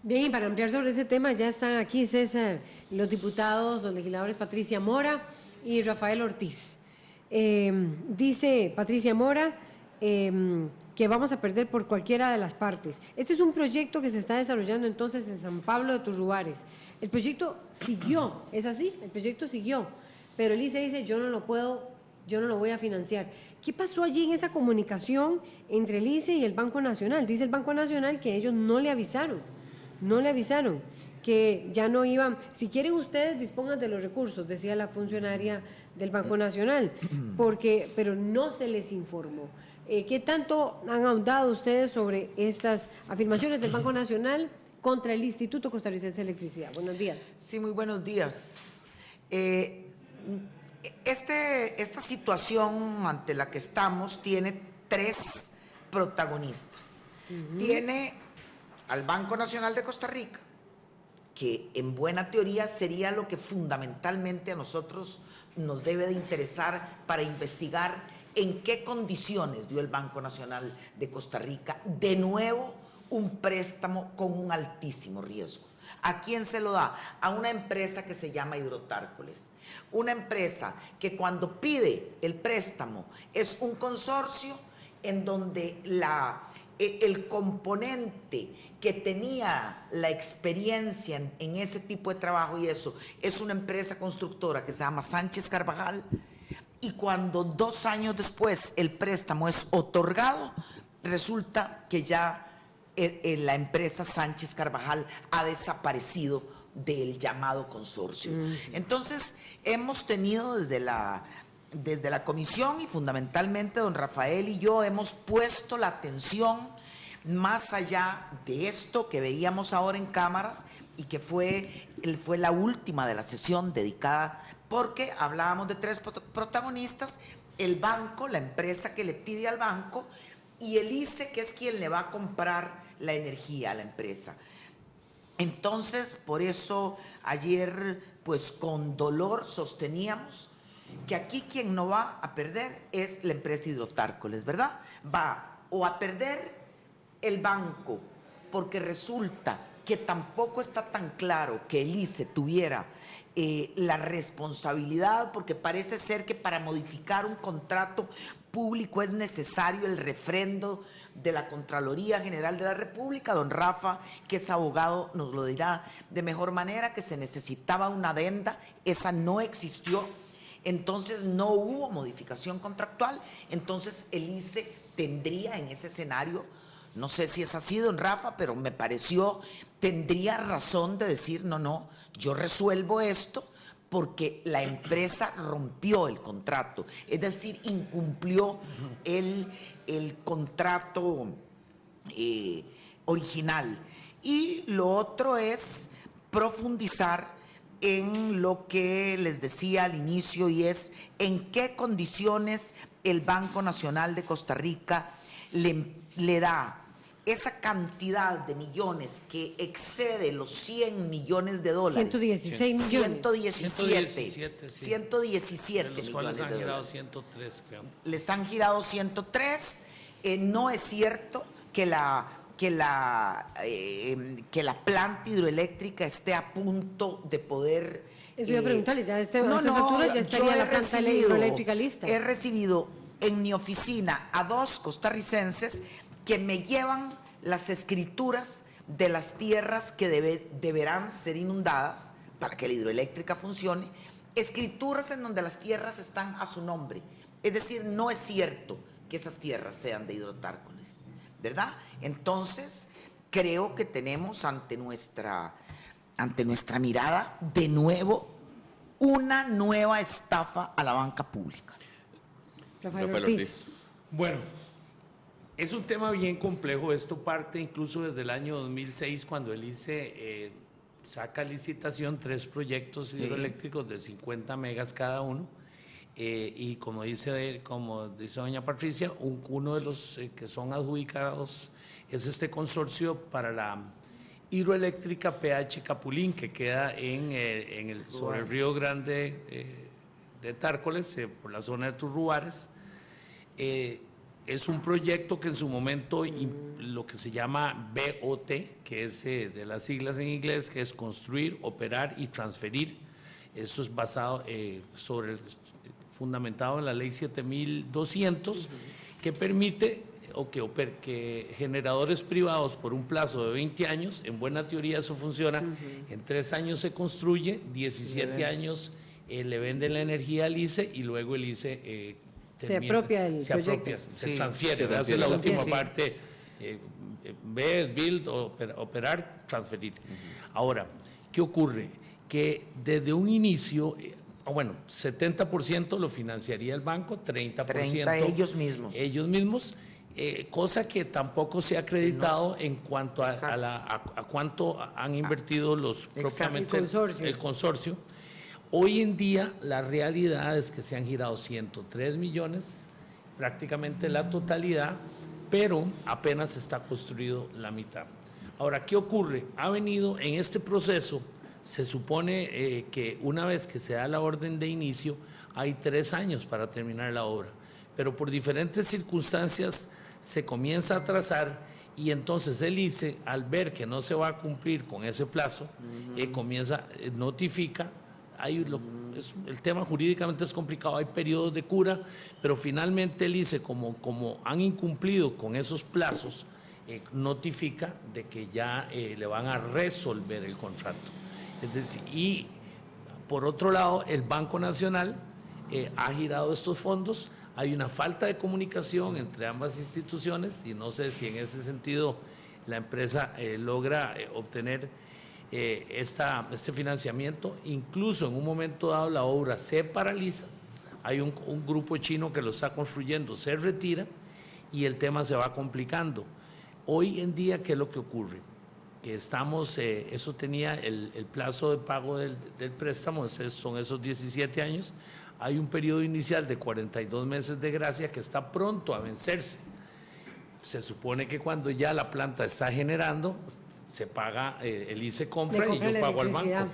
Bien, y para ampliar sobre ese tema ya están aquí, César, los diputados, los legisladores Patricia Mora y Rafael Ortiz. Dice Patricia Mora que vamos a perder por cualquiera de las partes. Este es un proyecto que se está desarrollando entonces en San Pablo de Turrubares. El proyecto siguió, ¿es así? El proyecto siguió, pero el ICE dice yo no lo voy a financiar. ¿Qué pasó allí en esa comunicación entre el ICE y el Banco Nacional? Dice el Banco Nacional que ellos no le avisaron, que ya no iban. Si quieren ustedes dispongan de los recursos, decía la funcionaria del Banco Nacional, pero no se les informó. ¿Qué tanto han ahondado ustedes sobre estas afirmaciones del Banco Nacional contra el Instituto Costarricense de Electricidad? Buenos días. Sí, muy buenos días. Esta situación ante la que estamos tiene tres protagonistas. Tiene al Banco Nacional de Costa Rica, que en buena teoría sería lo que fundamentalmente a nosotros nos debe de interesar para investigar en qué condiciones dio el Banco Nacional de Costa Rica de nuevo un préstamo con un altísimo riesgo. ¿A quién se lo da? A una empresa que se llama Hidrotárcoles. Una empresa que cuando pide el préstamo es un consorcio en donde el componente que tenía la experiencia en ese tipo de trabajo y eso es una empresa constructora que se llama Sánchez Carvajal, y cuando 2 años después el préstamo es otorgado, resulta que ya la empresa Sánchez Carvajal ha desaparecido del llamado consorcio. Entonces, hemos tenido desde la comisión y fundamentalmente don Rafael y yo hemos puesto la atención más allá de esto que veíamos ahora en cámaras y que fue la última de la sesión dedicada, porque hablábamos de tres protagonistas: el banco, la empresa que le pide al banco, y el ICE, que es quien le va a comprar la energía a la empresa. Entonces, por eso ayer, pues con dolor sosteníamos que aquí quien no va a perder es la empresa Hidrotárcoles, ¿verdad? Va o a perder el banco, porque resulta que tampoco está tan claro que el ICE tuviera la responsabilidad, porque parece ser que para modificar un contrato público es necesario el refrendo de la Contraloría General de la República. Don Rafa, que es abogado, nos lo dirá de mejor manera, que se necesitaba una adenda, esa no existió, entonces no hubo modificación contractual, entonces el ICE tendría en ese escenario, no sé si es así, don Rafa, pero me pareció, tendría razón de decir, no, yo resuelvo esto porque la empresa rompió el contrato, es decir, incumplió el contrato original. Y lo otro es profundizar en lo que les decía al inicio, y es en qué condiciones el Banco Nacional de Costa Rica le da esa cantidad de millones que excede los 100 millones de dólares. 116 millones. 117 de los millones cuales han de girado dólares. 103, creo. Les han girado 103. No es cierto que la planta hidroeléctrica esté a punto de poder... Eso iba a preguntarle, ya a estas alturas ya estaría la planta hidroeléctrica lista. He recibido en mi oficina a 2 costarricenses que me llevan las escrituras de las tierras que deberán ser inundadas para que la hidroeléctrica funcione, escrituras en donde las tierras están a su nombre. Es decir, no es cierto que esas tierras sean de Hidrotárcoles, ¿verdad? Entonces, creo que tenemos ante nuestra mirada, de nuevo, una nueva estafa a la banca pública. Rafael Ortiz. Bueno, es un tema bien complejo. Esto parte incluso desde el año 2006, cuando el ICE saca a licitación 3 proyectos hidroeléctricos de 50 megas cada uno. Y como dice doña Patricia, uno de los que son adjudicados es este consorcio para la hidroeléctrica PH Capulín, que queda sobre el Río Grande de Tárcoles, por la zona de Turrubares. Es un proyecto que en su momento lo que se llama BOT, que es de las siglas en inglés, que es construir, operar y transferir. Eso es basado fundamentado en la ley 7200, que permite que generadores privados por un plazo de 20 años, en buena teoría eso funciona, en 3 años se construye, 17 años le venden la energía al ICE y luego el ICE se apropia del proyecto. Se transfiere, hace la última parte, build, operar, transferir. Ahora, ¿qué ocurre? Que desde un inicio, 70% lo financiaría el banco, 30% ellos mismos. Ellos mismos, cosa que tampoco se ha acreditado en cuanto a cuánto han invertido propiamente el consorcio. Hoy en día la realidad es que se han girado 103 millones, prácticamente la totalidad, pero apenas está construido la mitad. Ahora, ¿qué ocurre? Ha venido en este proceso, se supone que una vez que se da la orden de inicio, hay 3 años para terminar la obra, pero por diferentes circunstancias se comienza a atrasar y entonces el ICE, al ver que no se va a cumplir con ese plazo, notifica. El tema jurídicamente es complicado, hay periodos de cura, pero finalmente el ICE, como han incumplido con esos plazos, notifica de que ya le van a resolver el contrato. Es decir, y por otro lado, el Banco Nacional ha girado estos fondos. Hay una falta de comunicación entre ambas instituciones y no sé si en ese sentido la empresa logra obtener este financiamiento. Incluso en un momento dado la obra se paraliza, hay un grupo chino que lo está construyendo, se retira y el tema se va complicando. Hoy en día, ¿qué es lo que ocurre? Que eso tenía el plazo de pago del préstamo, son esos 17 años, hay un periodo inicial de 42 meses de gracia que está pronto a vencerse. Se supone que cuando ya la planta está generando, se paga, el ICE compra y yo pago al banco.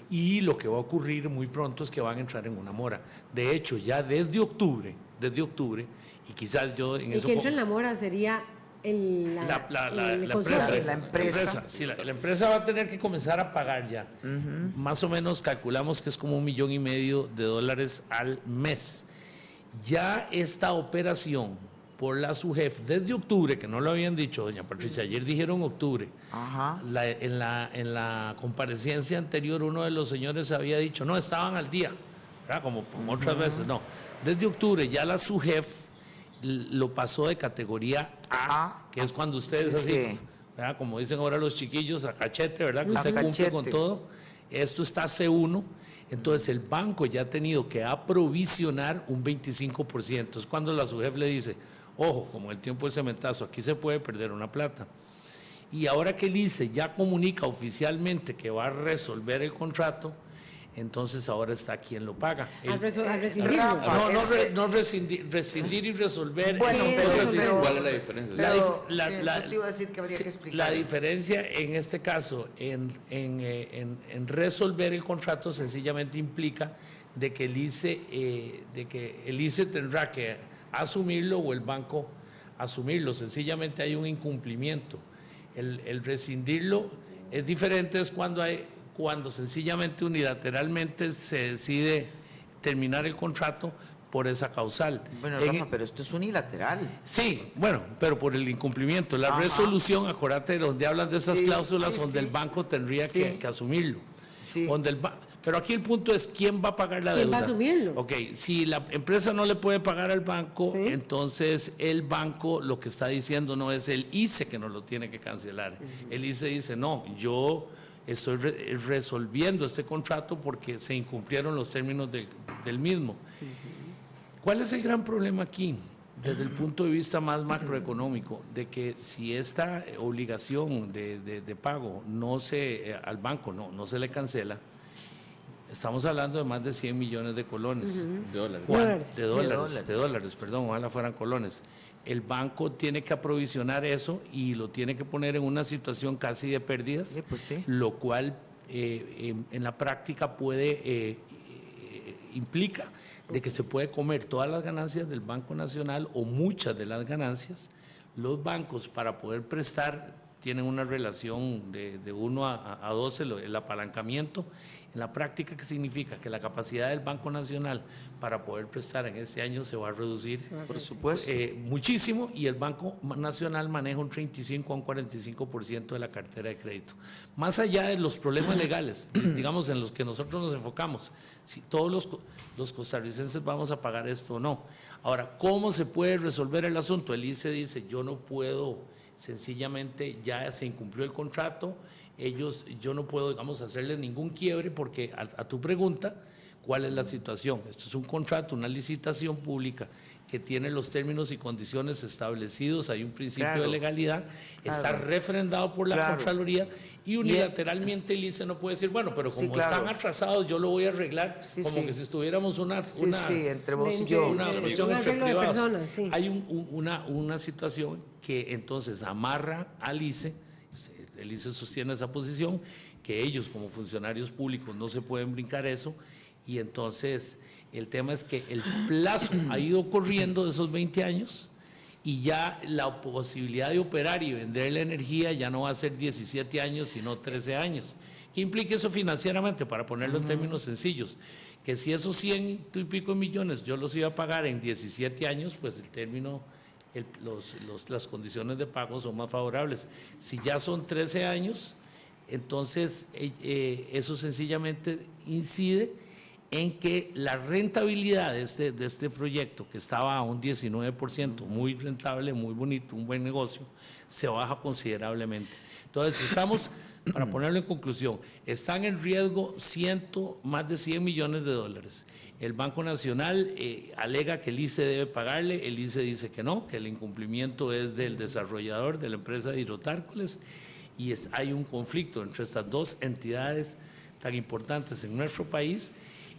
Y lo que va a ocurrir muy pronto es que van a entrar en una mora. De hecho, ya desde octubre, y quizás yo en eso... El que entra en la mora sería la empresa. Sí, la empresa va a tener que comenzar a pagar ya. Más o menos calculamos que es como $1,500,000 al mes. Ya esta operación por la SUGEF desde octubre, que no lo habían dicho, doña Patricia, ayer dijeron octubre. En la comparecencia anterior uno de los señores había dicho, no, estaban al día, ¿verdad? Como otras veces, no. Desde octubre ya la SUGEF lo pasó de categoría A, que es cuando ustedes ¿verdad? Como dicen ahora los chiquillos, a cachete, ¿verdad? Que usted cumple con todo. Esto está C1. Entonces el banco ya ha tenido que aprovisionar un 25%. Es cuando la SUGEF le dice, ojo, como el tiempo del cementazo, aquí se puede perder una plata. Y ahora que el ICE ya comunica oficialmente que va a resolver el contrato, entonces ahora está quien lo paga. Rescindirlo. No rescindir y resolver. Bueno, pero ¿cuál es la diferencia? Eso te iba a decir que habría que explicar. La diferencia en este caso, en resolver el contrato, sencillamente implica de que el ICE tendrá que asumirlo o el banco asumirlo. Sencillamente hay un incumplimiento. El rescindirlo es diferente, es cuando sencillamente unilateralmente se decide terminar el contrato por esa causal. Bueno, Rafa, pero esto es unilateral. Sí, bueno, pero por el incumplimiento. La resolución, acuérdate, donde hablan de esas cláusulas, donde el banco tendría que asumirlo. Sí. Pero aquí el punto es, ¿quién va a pagar la deuda? ¿Quién va a asumirlo? Ok, si la empresa no le puede pagar al banco, entonces el banco lo que está diciendo no es el ICE que no lo tiene que cancelar. El ICE dice, no, yo estoy resolviendo este contrato porque se incumplieron los términos del mismo. ¿Cuál es el gran problema aquí? Desde el punto de vista más macroeconómico, de que si esta obligación de pago al banco no se le cancela, estamos hablando de más de 100 millones de colones. De dólares, perdón, ojalá fueran colones. El banco tiene que aprovisionar eso y lo tiene que poner en una situación casi de pérdidas, lo cual en la práctica puede implica de que se puede comer todas las ganancias del Banco Nacional o muchas de las ganancias. Los bancos, para poder prestar, tienen una relación de 1 a 12, el apalancamiento. En la práctica, ¿qué significa? Que la capacidad del Banco Nacional para poder prestar en este año se va a reducir, por supuesto, muchísimo, y el Banco Nacional maneja un 35 a un 45% de la cartera de crédito. Más allá de los problemas legales, digamos, en los que nosotros nos enfocamos, si todos los costarricenses vamos a pagar esto o no. Ahora, ¿cómo se puede resolver el asunto? El ICE dice, yo no puedo, sencillamente ya se incumplió el contrato, yo no puedo, digamos, hacerles ningún quiebre porque a tu pregunta, ¿cuál es la situación? Esto es un contrato, una licitación pública que tiene los términos y condiciones establecidos, hay un principio de legalidad, está refrendado por la Contraloría y unilateralmente el ICE no puede decir, bueno, pero como están atrasados yo lo voy a arreglar como que si estuviéramos entre vos y yo. Una cuestión entre privados. Personas, Hay una situación que entonces amarra al ICE. El ICE sostiene esa posición, que ellos como funcionarios públicos no se pueden brincar eso, y entonces el tema es que el plazo ha ido corriendo de esos 20 años y ya la posibilidad de operar y vender la energía ya no va a ser 17 años, sino 13 años. ¿Qué implica eso financieramente? Para ponerlo en términos sencillos, que si esos 100 y pico millones yo los iba a pagar en 17 años, pues el término... las condiciones de pago son más favorables. Si ya son 13 años, entonces eso sencillamente incide en que la rentabilidad de este proyecto, que estaba a un 19%, muy rentable, muy bonito, un buen negocio, se baja considerablemente. Entonces, estamos, para ponerlo en conclusión, están en riesgo más de 100 millones de dólares. El Banco Nacional alega que el ICE debe pagarle, el ICE dice que no, que el incumplimiento es del desarrollador, de la empresa de Hidrotárcoles, y hay un conflicto entre estas dos entidades tan importantes en nuestro país,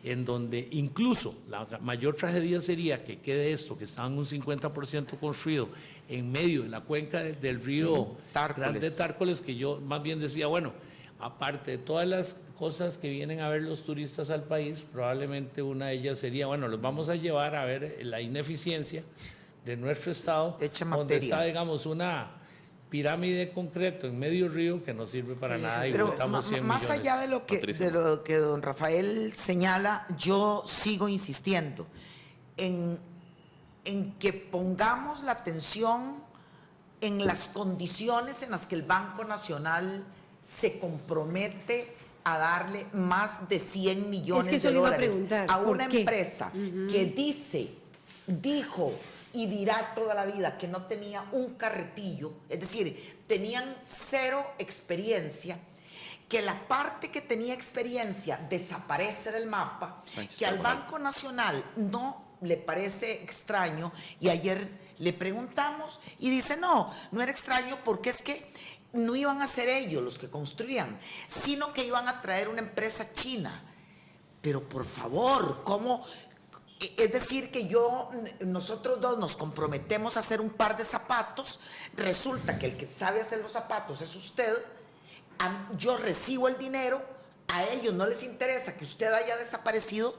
en donde incluso la mayor tragedia sería que quede esto, que está en un 50% construido en medio de la cuenca del río Grande Tárcoles, que yo más bien decía, bueno, aparte de todas las cosas que vienen a ver los turistas al país, probablemente una de ellas sería, bueno, los vamos a llevar a ver la ineficiencia de nuestro estado, donde está, digamos, una pirámide de concreto en medio río que no sirve para nada y botamos 100 millones. Más allá de lo que don Rafael señala, yo sigo insistiendo en que pongamos la atención en las condiciones en las que el Banco Nacional se compromete a darle más de 100 millones de dólares a una empresa que dijo y dirá toda la vida que no tenía un carretillo, es decir, tenían cero experiencia, que la parte que tenía experiencia desaparece del mapa, que al Banco Nacional no le parece extraño, y ayer le preguntamos y dice no era extraño porque es que no iban a ser ellos los que construían, sino que iban a traer una empresa china. Pero por favor, ¿cómo? Es decir, que nosotros dos nos comprometemos a hacer un par de zapatos, resulta que el que sabe hacer los zapatos es usted, yo recibo el dinero, a ellos no les interesa que usted haya desaparecido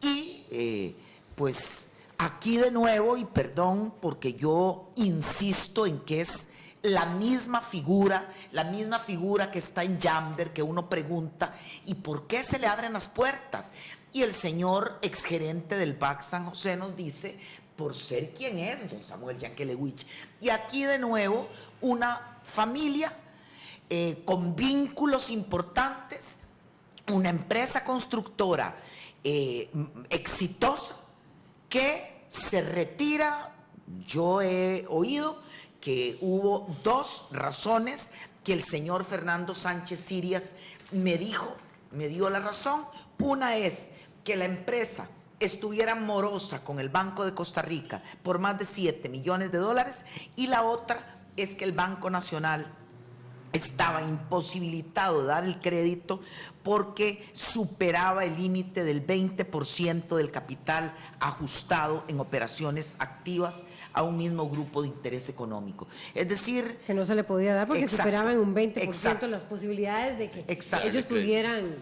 y pues aquí de nuevo, y perdón porque yo insisto en que es la misma figura que está en Jamber, que uno pregunta, ¿y por qué se le abren las puertas? Y el señor exgerente del BAC San José nos dice, por ser quien es, don Samuel Yankelewich. Y aquí de nuevo, una familia con vínculos importantes, una empresa constructora exitosa que se retira. Yo he oído que hubo dos razones que el señor Fernando Sánchez Sirias me dio la razón. Una es que la empresa estuviera morosa con el Banco de Costa Rica por más de 7 millones de dólares, y la otra es que el Banco Nacional estaba imposibilitado de dar el crédito porque superaba el límite del 20% del capital ajustado en operaciones activas a un mismo grupo de interés económico. Es decir, que no se le podía dar porque superaban un 20% las posibilidades de que ellos pudieran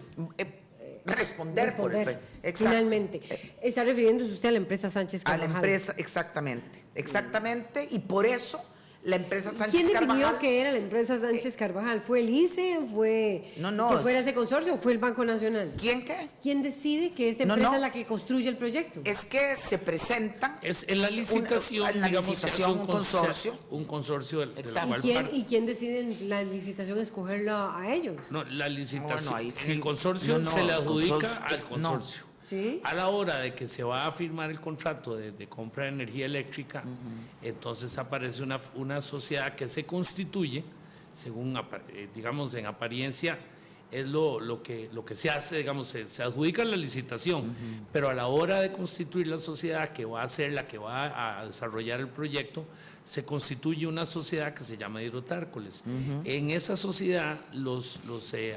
responder por el exacto. Finalmente. Está refiriéndose usted a la empresa Sánchez A Carvajal. la empresa, exactamente, y por eso la empresa Sánchez ¿Quién definió Carvajal... que era la empresa Sánchez Carvajal? ¿Fue el ICE? ¿Fue No, que fuera ese consorcio o fue el Banco Nacional? ¿Quién qué? ¿Quién decide que esta empresa es la que construye el proyecto? Es que se presentan... Es en la licitación, en la digamos, licitación, es un consorcio. Un consorcio de la Exacto. cual ¿Y quién decide en la licitación escogerla a ellos? No, la licitación. Bueno, ahí sí. En el consorcio No, se le el adjudica consorcio, al consorcio. ¿Sí? A la hora de que se va a firmar el contrato de compra de energía eléctrica, entonces aparece una sociedad que se constituye, según, digamos, en apariencia, es lo que se hace, digamos, se adjudica la licitación, pero a la hora de constituir la sociedad que va a ser la que va a desarrollar el proyecto, se constituye una sociedad que se llama Hidrotárcoles. En esa sociedad, los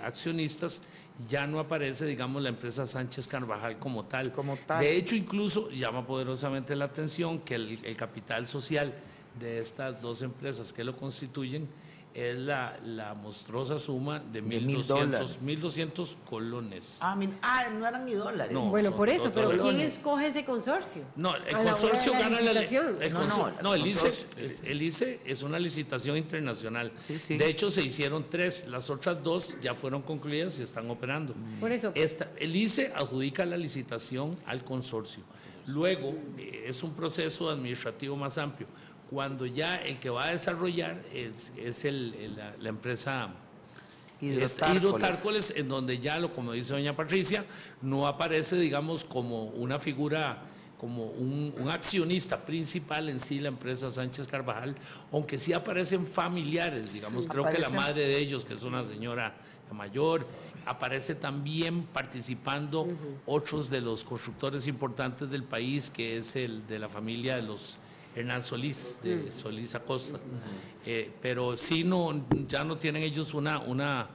accionistas ya no aparece, digamos, la empresa Sánchez Carvajal como tal. De hecho, incluso llama poderosamente la atención que el capital social de estas dos empresas que lo constituyen es la monstruosa suma de $1,200 colones. No eran ni dólares. No. Bueno, por eso, pero ¿quién dólares. escoge ese consorcio? No, el A la consorcio hora de gana licitación. el ICE es una licitación internacional. Sí. De hecho, se hicieron 3, las otras 2 ya fueron concluidas y están operando. Por eso. El ICE adjudica la licitación al consorcio. Luego, es un proceso administrativo más amplio. Cuando ya el que va a desarrollar es la empresa Hidrotárcoles, en donde ya, como dice doña Patricia, no aparece, digamos, como una figura, como un accionista principal en sí la empresa Sánchez Carvajal, aunque sí aparecen familiares, digamos, creo que la madre de ellos, que es una señora mayor, aparece también participando otros de los constructores importantes del país, que es el de la familia de los Hernán Solís, de Solís Acosta. Pero sí ya no tienen ellos una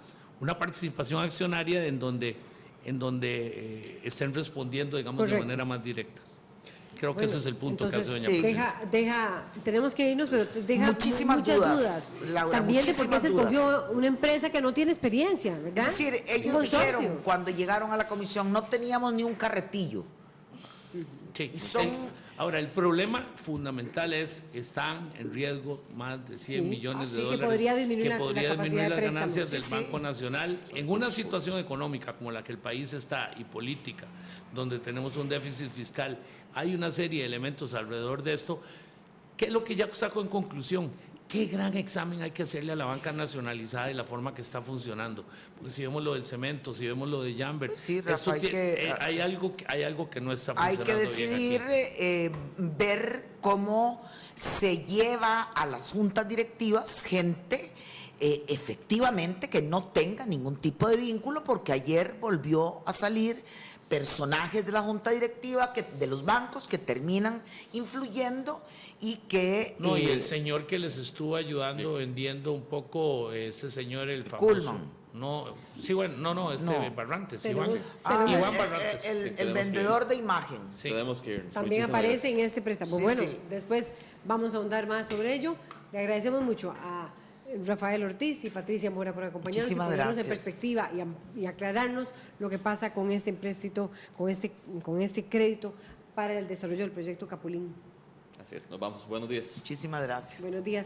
participación accionaria en donde estén respondiendo, digamos, Correcto. de manera más directa. Creo que ese es el punto entonces, que hace doña Patricia. tenemos que irnos, pero deja Muchísimas muchas dudas. Laura, También de por qué se muchísimas escogió una empresa que no tiene experiencia, ¿verdad? Es decir, ellos Un consorcio. dijeron cuando llegaron a la comisión, no teníamos ni un carretillo. Sí. Y son... Ahora, el problema fundamental están en riesgo más de 100 millones de que dólares podría disminuir la podría capacidad disminuir de las préstamo. ganancias del Sí. Banco Nacional en una situación económica como la que el país está y política, donde tenemos un déficit fiscal. Hay una serie de elementos alrededor de esto. ¿Qué es lo que ya saco en conclusión? Qué gran examen hay que hacerle a la banca nacionalizada y la forma que está funcionando. Porque si vemos lo del cemento, si vemos lo de Jambert, Sí, Rafa, hay algo que no está Hay funcionando que bien decidir, aquí. ver cómo se lleva a las juntas directivas gente efectivamente que no tenga ningún tipo de vínculo, porque ayer volvió a salir personajes de la junta directiva de los bancos que terminan influyendo y que... No, y el señor que les estuvo ayudando vendiendo un poco, ese señor, el famoso... Kuhlman. No, sí, bueno, no, Barrantes, Tenemos- Iván Barrantes. el vendedor de imagen. Sí. Tenemos que irnos. También Muchísimas aparece gracias. en este préstamo. Sí, Bueno, sí. después vamos a ahondar más sobre ello. Le agradecemos mucho a Rafael Ortiz y Patricia Mora por acompañarnos Muchísimas y ponernos en gracias. perspectiva y aclararnos lo que pasa con este empréstito, con este crédito para el desarrollo del proyecto Capulín. Así es, nos vamos. Buenos días. Muchísimas gracias. Buenos días.